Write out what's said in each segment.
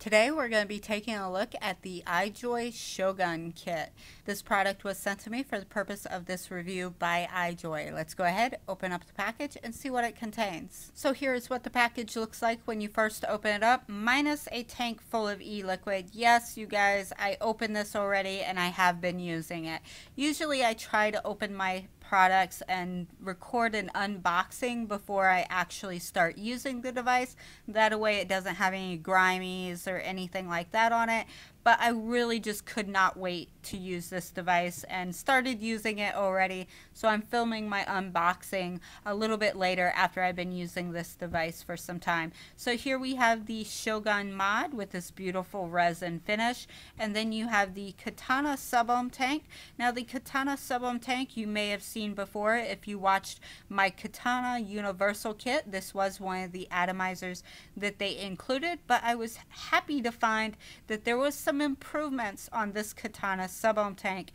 Today we're going to be taking a look at the IJoy Shogun kit. This product was sent to me for the purpose of this review by IJoy. Let's go ahead, open up the package, and see what it contains. So here's what the package looks like when you first open it up, minus a tank full of e-liquid. Yes, you guys, I opened this already and I have been using it. Usually I try to open my products and record an unboxing before I actually start using the device. That way it doesn't have any grimies or anything like that on it. But I really just could not wait to use this device and started using it already. So I'm filming my unboxing a little bit later after I've been using this device for some time. So here we have the Shogun mod with this beautiful resin finish. And then you have the Katana sub-ohm tank. Now the Katana sub-ohm tank you may have seen before if you watched my Katana universal kit. This was one of the atomizers that they included. But I was happy to find that there was some improvements on this Katana sub-ohm tank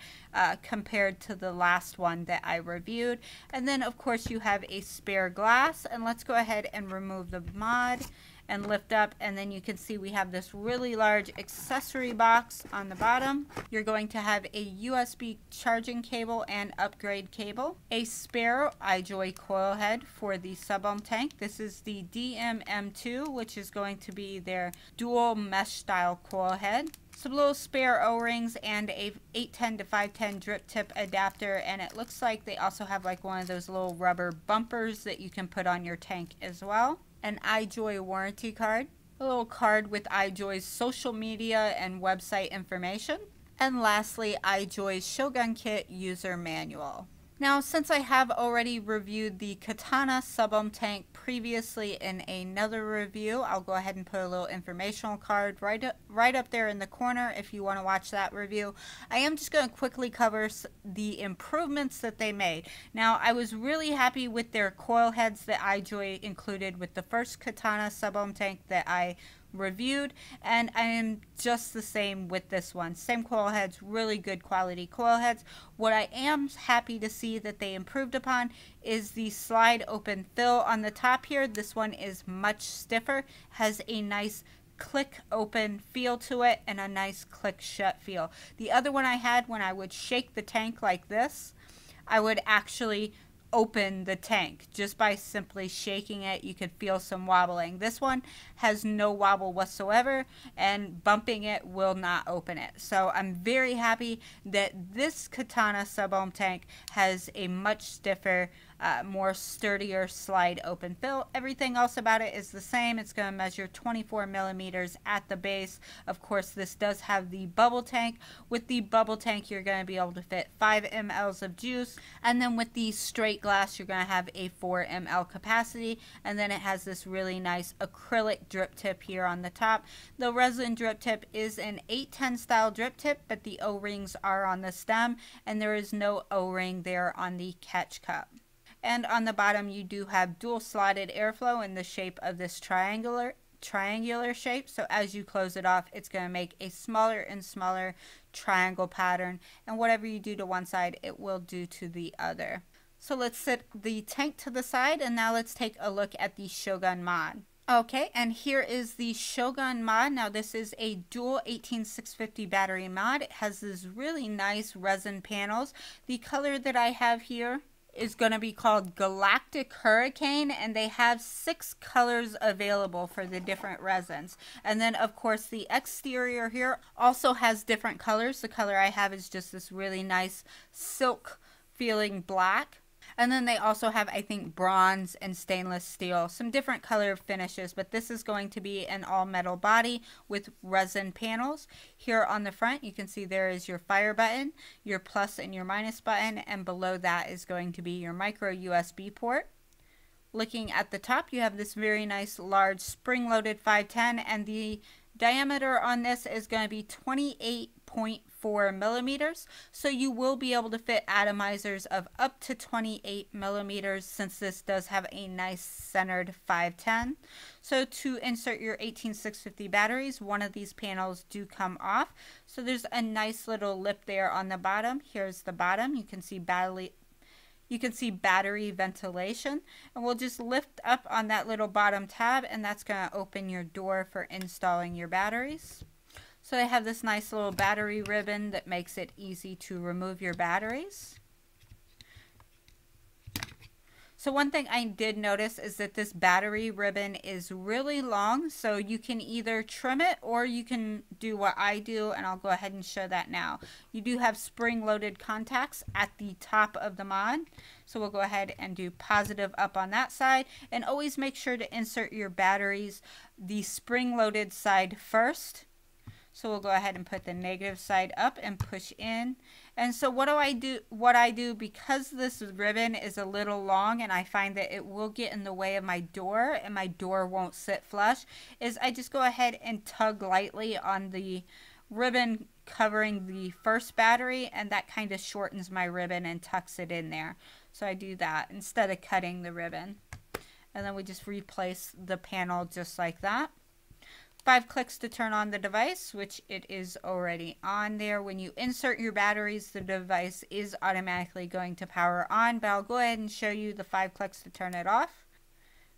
compared to the last one that I reviewed. And then of course you have a spare glass, and let's go ahead and remove the mod and lift up, and then you can see we have this really large accessory box on the bottom. You're going to have a USB charging cable and upgrade cable, a spare IJoy coil head for the sub-ohm tank. This is the DMM2, which is going to be their dual mesh style coil head. Some little spare O-rings and a 810 to 510 drip tip adapter, and it looks like they also have like one of those little rubber bumpers that you can put on your tank as well. An IJoy warranty card, a little card with IJoy's social media and website information, and lastly IJoy's Shogun kit user manual. Now, since I have already reviewed the Katana sub-ohm tank previously in another review, I'll go ahead and put a little informational card right up there in the corner if you want to watch that review. I am just going to quickly cover the improvements that they made. Now, I was really happy with their coil heads that IJoy included with the first Katana sub-ohm tank that I reviewed, and I am just the same with this one. Same coil heads, really good quality coil heads. What I am happy to see that they improved upon is the slide open fill on the top here. This one is much stiffer, has a nice click open feel to it and a nice click shut feel. The other one I had, when I would shake the tank like this, I would actually open the tank just by simply shaking it. You could feel some wobbling. This one has no wobble whatsoever, and bumping it will not open it. So I'm very happy that this Katana sub-ohm tank has a much stiffer, more sturdier slide open fill. Everything else about it is the same. It's going to measure 24 millimeters at the base. Of course, this does have the bubble tank. With the bubble tank, you're going to be able to fit 5 mLs of juice, and then with the straight glass, you're going to have a 4 ml capacity, and then it has this really nice acrylic drip tip here on the top. The resin drip tip is an 810 style drip tip, but the O-rings are on the stem, and there is no O-ring there on the catch cup. And on the bottom you do have dual slotted airflow in the shape of this triangular shape. So as you close it off, it's going to make a smaller and smaller triangle pattern, and whatever you do to one side, it will do to the other. So let's set the tank to the side, and now let's take a look at the Shogun mod. Okay, and here is the Shogun mod. Now this is a dual 18650 battery mod. It has these really nice resin panels. The color that I have here is going to be called Galactic Hurricane, and they have 6 colors available for the different resins. And then of course the exterior here also has different colors. The color I have is just this really nice silk feeling black. And then they also have, I think, bronze and stainless steel, some different color finishes, but this is going to be an all metal body with resin panels. Here on the front, you can see there is your fire button, your plus and your minus button, and below that is going to be your micro USB port. Looking at the top, you have this very nice large spring-loaded 510, and the diameter on this is going to be 28.4 millimeters, so you will be able to fit atomizers of up to 28 millimeters, since this does have a nice centered 510. So to insert your 18650 batteries, one of these panels do come off. So there's a nice little lip there on the bottom. Here's the bottom. You can see you can see battery ventilation, and we'll just lift up on that little bottom tab, and that's going to open your door for installing your batteries. So they have this nice little battery ribbon that makes it easy to remove your batteries. So one thing I did notice is that this battery ribbon is really long, so you can either trim it or you can do what I do, and I'll go ahead and show that now. You do have spring-loaded contacts at the top of the mod, so we'll go ahead and do positive up on that side, and always make sure to insert your batteries the spring-loaded side first. So we'll go ahead and put the negative side up and push in. And so what I do, because this ribbon is a little long and I find that it will get in the way of my door and my door won't sit flush, is I just go ahead and tug lightly on the ribbon covering the first battery, and that kind of shortens my ribbon and tucks it in there. So I do that instead of cutting the ribbon. And then we just replace the panel just like that. 5 clicks to turn on the device, which it is already on there. When you insert your batteries, the device is automatically going to power on, but I'll go ahead and show you the 5 clicks to turn it off.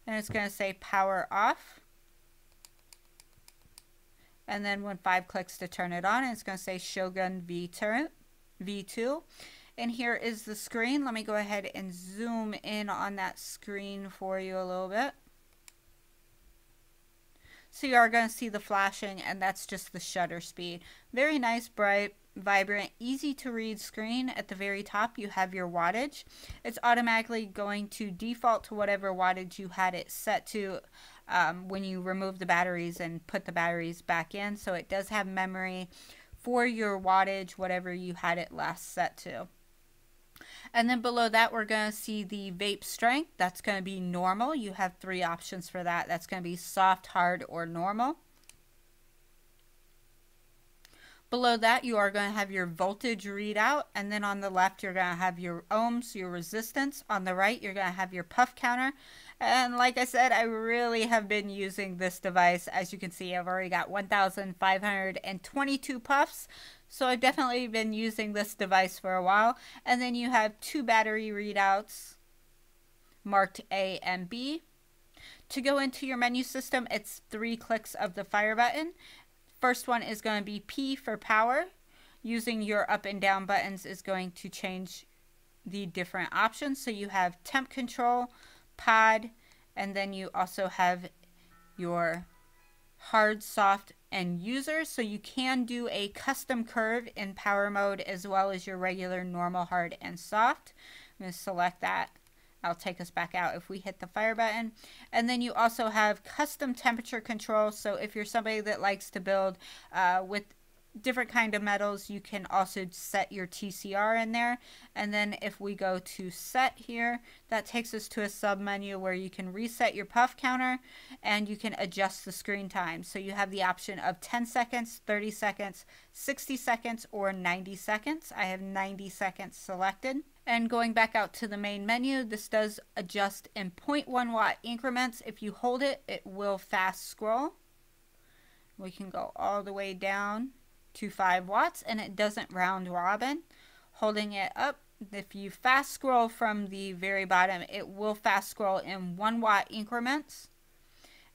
And it's going to say power off. And then when 5 clicks to turn it on, it's going to say Shogun V2. And here is the screen. Let me go ahead and zoom in on that screen for you a little bit. So you are going to see the flashing, and that's just the shutter speed. Very nice, bright, vibrant, easy to read screen. At the very top you have your wattage. It's automatically going to default to whatever wattage you had it set to when you remove the batteries and put the batteries back in. So it does have memory for your wattage, whatever you had it last set to. And then below that, we're going to see the vape strength. That's going to be normal. You have 3 options for that. That's going to be soft, hard, or normal. Below that, you are going to have your voltage readout. And then on the left, you're going to have your ohms, your resistance. On the right, you're going to have your puff counter. And like I said, I really have been using this device. As you can see, I've already got 1,522 puffs. So I've definitely been using this device for a while. And then you have 2 battery readouts marked A and B. To go into your menu system, it's 3 clicks of the fire button. First one is going to be P for power. Using your up and down buttons is going to change the different options. So you have temp control, pod, and then you also have your hard, soft, and user. So you can do a custom curve in power mode as well as your regular normal, hard, and soft. I'm going to select that. I'll take us back out if we hit the fire button. And then you also have custom temperature control. So if you're somebody that likes to build with different kind of metals, you can also set your TCR in there. And then if we go to set here, that takes us to a sub menu where you can reset your puff counter and you can adjust the screen time. So you have the option of 10 seconds, 30 seconds, 60 seconds, or 90 seconds. I have 90 seconds selected. And going back out to the main menu, this does adjust in 0.1 watt increments. If you hold it, it will fast scroll. We can go all the way down to 5 watts, and it doesn't round robin. Holding it up, if you fast scroll from the very bottom, it will fast scroll in 1 watt increments.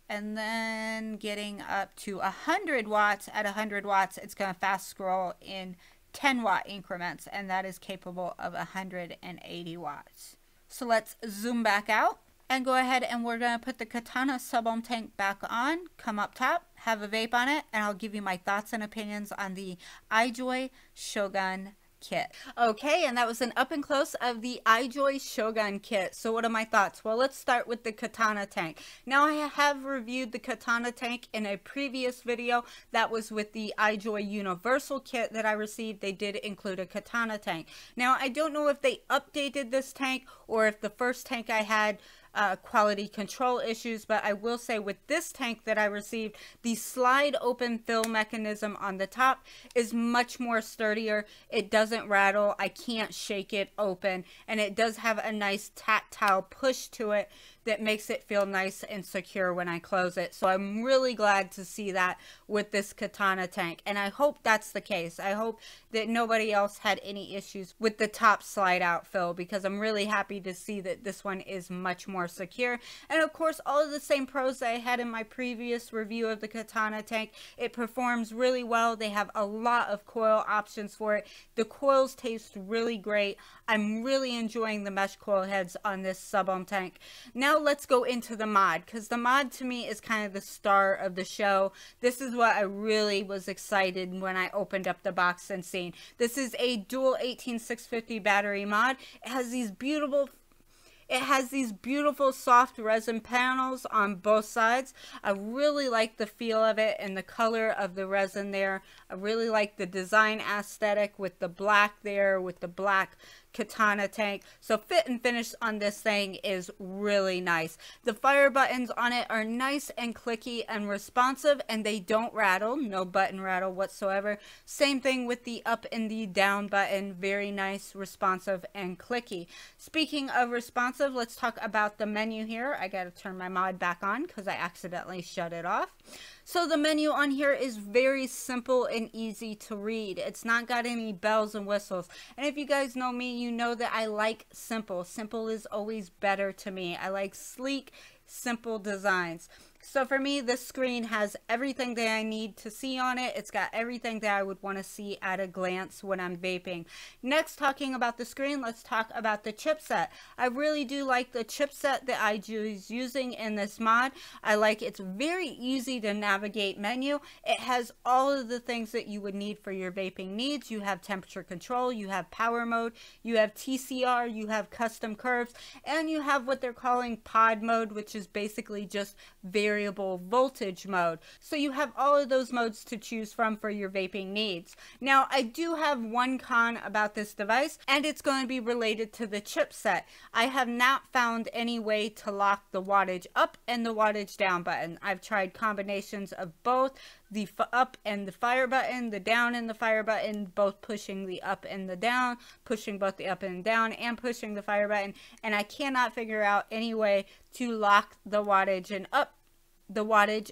And then getting up to 100 watts, at 100 watts, it's going to fast scroll in 10 watt increments, and that is capable of 180 watts. So let's zoom back out and go ahead, and we're going to put the Katana sub-ohm tank back on, come up top, have a vape on it, and I'll give you my thoughts and opinions on the IJoy Shogun kit. Okay, and that was an up and close of the IJoy Shogun kit. So what are my thoughts? Well, let's start with the Katana tank. Now, I have reviewed the Katana tank in a previous video. That was with the IJoy Universal kit that I received. They did include a Katana tank. Now, I don't know if they updated this tank or if the first tank I had quality control issues, but I will say with this tank that I received, the slide open fill mechanism on the top is much more sturdier. It doesn't rattle. I can't shake it open, and it does have a nice tactile push to it that makes it feel nice and secure when I close it. So I'm really glad to see that with this Katana tank, and I hope that's the case. I hope that nobody else had any issues with the top slide out fill, because I'm really happy to see that this one is much more secure. And of course, all of the same pros that I had in my previous review of the Katana tank. It performs really well. They have a lot of coil options for it. The coils taste really great. I'm really enjoying the mesh coil heads on this sub-ohm tank. Now let's go into the mod, because the mod to me is kind of the star of the show. This is what I really was excited when I opened up the box and seen. This is a dual 18650 battery mod. It has these beautiful soft resin panels on both sides. I really like the feel of it and the color of the resin there. I really like the design aesthetic with the black there, with the black Katana tank. So fit and finish on this thing is really nice. The fire buttons on it are nice and clicky and responsive, and they don't rattle. No button rattle whatsoever. Same thing with the up and the down button. Very nice, responsive, and clicky. Speaking of responsive, let's talk about the menu here. I gotta turn my mod back on because I accidentally shut it off. So the menu on here is very simple and easy to read. It's not got any bells and whistles. And if you guys know me, you know that I like simple. Simple is always better to me. I like sleek, simple designs. So for me, this screen has everything that I need to see on it. It's got everything that I would want to see at a glance when I'm vaping. Next, talking about the screen, let's talk about the chipset. I really do like the chipset that IJoy is using in this mod. I like it's very easy to navigate menu. It has all of the things that you would need for your vaping needs. You have temperature control, you have power mode, you have TCR, you have custom curves, and you have what they're calling pod mode, which is basically just variable voltage mode. So you have all of those modes to choose from for your vaping needs. Now, I do have one con about this device, and it's going to be related to the chipset. I have not found any way to lock the wattage up and the wattage down button. I've tried combinations of both, the up and the fire button, the down and the fire button, both pushing the up and the down, pushing both the up and down, and pushing the fire button, and I cannot figure out any way to lock the wattage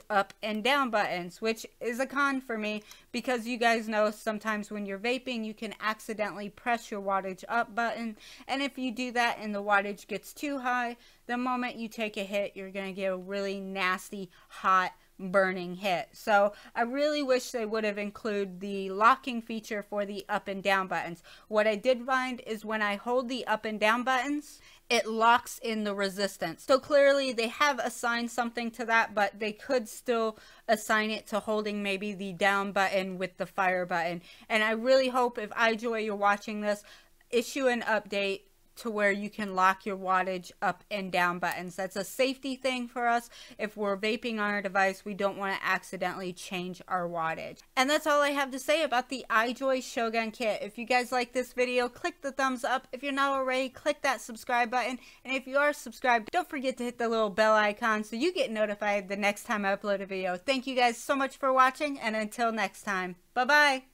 up and down buttons, which is a con for me, because you guys know sometimes when you're vaping you can accidentally press your wattage up button, and if you do that and the wattage gets too high, the moment you take a hit you're going to get a really nasty hot burning hit. So I really wish they would have included the locking feature for the up and down buttons. What I did find is when I hold the up and down buttons, it locks in the resistance. So clearly they have assigned something to that, but they could still assign it to holding maybe the down button with the fire button. And I really hope, if IJoy you're watching this, issue an update to where you can lock your wattage up and down buttons. That's a safety thing for us. If we're vaping on our device, we don't want to accidentally change our wattage. And that's all I have to say about the IJoy Shogun kit. If you guys like this video, click the thumbs up. If you're not already, click that subscribe button. And if you are subscribed, don't forget to hit the little bell icon so you get notified the next time I upload a video. Thank you guys so much for watching, and until next time, bye-bye.